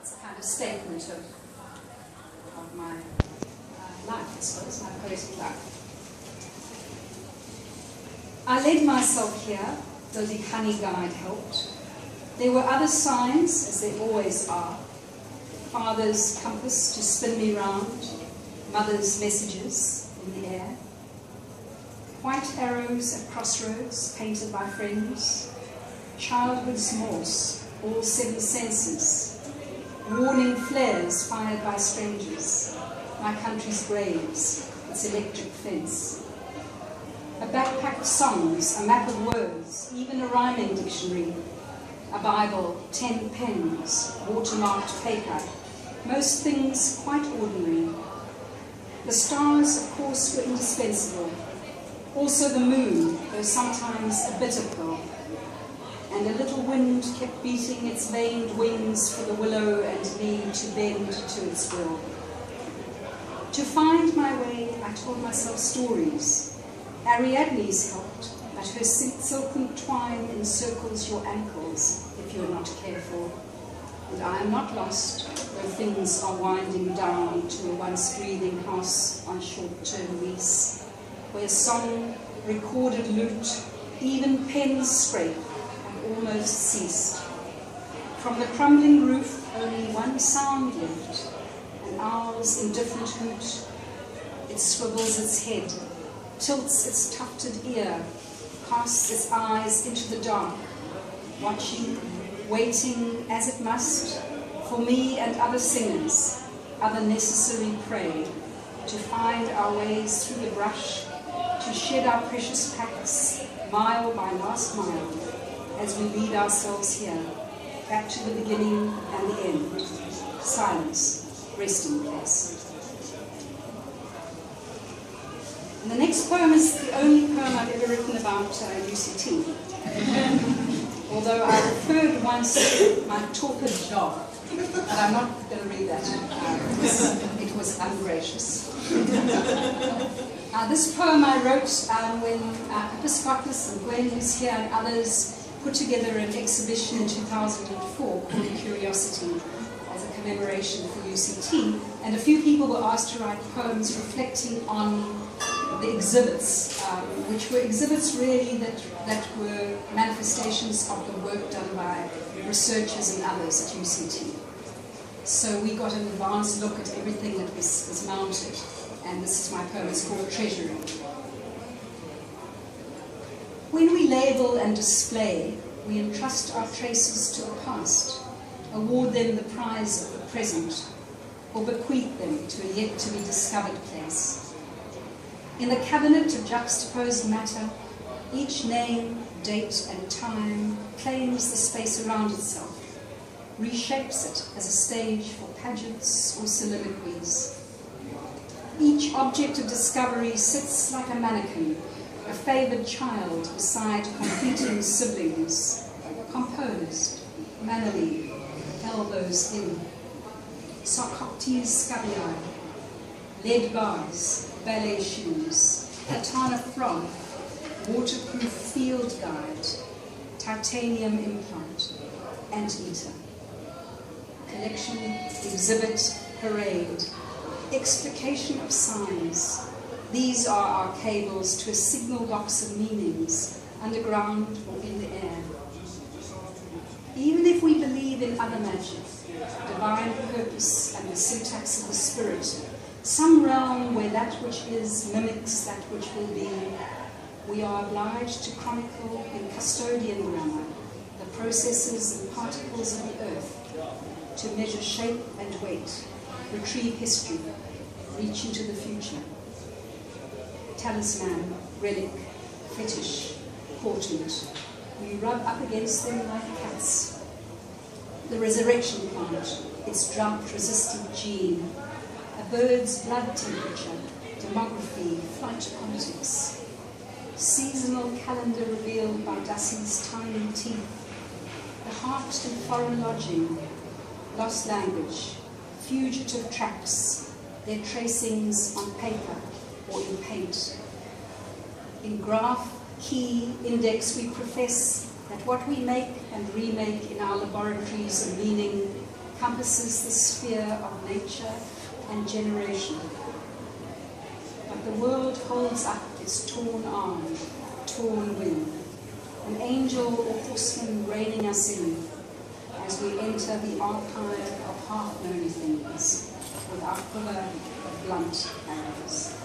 It's a kind of statement of my life, I suppose, my poetic life. I led myself here, though the honey guide helped. There were other signs, as there always are. Father's compass to spin me round, mother's messages in the air. White arrows at crossroads, painted by friends. Childhood's Morse, all seven senses. Warning flares fired by strangers. My country's graves, its electric fence. A backpack of songs, a map of words, even a rhyming dictionary. A Bible, 10 pens, watermarked paper. Most things quite ordinary. The stars, of course, were indispensable. Also the moon, though sometimes a bitter pill. And a little wind kept beating its veined wings for the willow and me to bend to its will. To find my way, I told myself stories. Ariadne's helped, but her silken twine encircles your ankles if you're not careful. And I am not lost, though things are winding down to a once breathing house on short-term lease, where song, recorded lute, even pens scrape, have almost ceased. From the crumbling roof, only one sound left, an owl's indifferent hoot. It swivels its head, tilts its tufted ear, casts its eyes into the dark, watching, waiting as it must, for me and other singers, other necessary prey, to find our ways through the brush, to shed our precious packs, mile by last mile, as we lead ourselves here, back to the beginning and the end. Silence, resting place. And the next poem is the only poem I've ever written about UCT. Although I referred once to my torpid dog, but I'm not going to read that. It was ungracious. This poem I wrote when Episcopus and Gwen, who's here, and others put together an exhibition in 2004 called Curiosity as a commemoration for UCT, and a few people were asked to write poems reflecting on the exhibits, which were exhibits really that were manifestations of the work done by researchers and others at UCT. So we got an advanced look at everything that was mounted, and this is my poem. It's called Treasury. When we label and display, we entrust our traces to the past, award them the prize of the present, or bequeath them to a yet-to-be-discovered place. In the cabinet of juxtaposed matter, each name, date, and time claims the space around itself, reshapes it as a stage for pageants or soliloquies. Each object of discovery sits like a mannequin, a favored child beside competing siblings, composed, mannerly, elbows in, Socrates scabiai, lead bars, ballet shoes, katana frog, waterproof field guide, titanium implant, anteater. Collection, exhibit, parade, explication of signs. These are our cables to a signal box of meanings, underground or in the air. Even if we believe in other magic, divine purpose and the syntax of the spirit, some realm where that which is mimics that which will be, we are obliged to chronicle in custodian grammar the processes and particles of the earth, to measure shape and weight, retrieve history, reach into the future. Talisman, relic, fetish, portent, we rub up against them like cats. The resurrection plant, its drought-resistant gene, a bird's blood temperature, demography, flight politics, seasonal calendar revealed by Dussie's tiny teeth, the heart in foreign lodging, lost language, fugitive tracks, their tracings on paper or in paint. In graph, key, index, we profess that what we make and remake in our laboratories of meaning encompasses the sphere of nature and generation. But the world holds up its torn arm, torn wing, an angel or horseman reining us in as we enter the archive of half-known things without quiver of blunt arrows.